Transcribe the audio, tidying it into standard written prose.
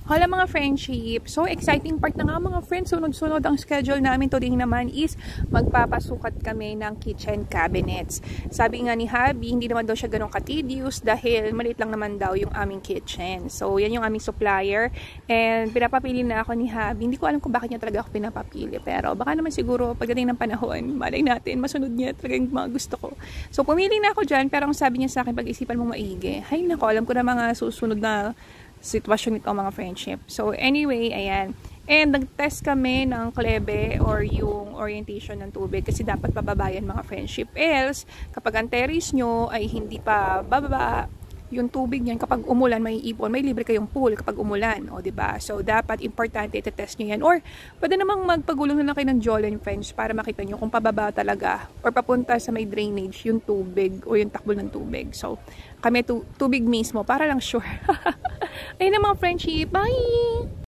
Hola mga friendship! So exciting part na nga mga friends, sunod-sunod ang schedule namin. Today naman is magpapasukat kami ng kitchen cabinets. Sabi nga ni Habi, hindi naman daw siya ganun ka-tedious dahil maliit lang naman daw yung aming kitchen. So yan yung aming supplier and pinapapili na ako ni Habi. Hindi ko alam kung bakit niya talaga ako pinapapili, pero baka naman siguro pagdating ng panahon, malay natin, masunod niya talaga yung mga gusto ko. So pumili na ako dyan, pero ang sabi niya sa akin, pag-isipan mo maigi. Hay nako, alam ko na mga susunod na sitwasyon nito mga friendship. So anyway, ayan. And nag-test kami ng klebe or yung orientation ng tubig kasi dapat pababayan mga friendship. Else, kapag ang terrace nyo ay hindi pa bababa yung tubig niyan, kapag umulan may ipon, may libre kayong pool kapag umulan, o diba? So dapat importante i-test nyo yan. Or pwede namang magpagulong na lang kayo ng Jolene fence para makita nyo kung pababa talaga or papunta sa may drainage yung tubig o yung takbo ng tubig. So kami tubig mismo para lang sure. Ayun na mga friendship, bye!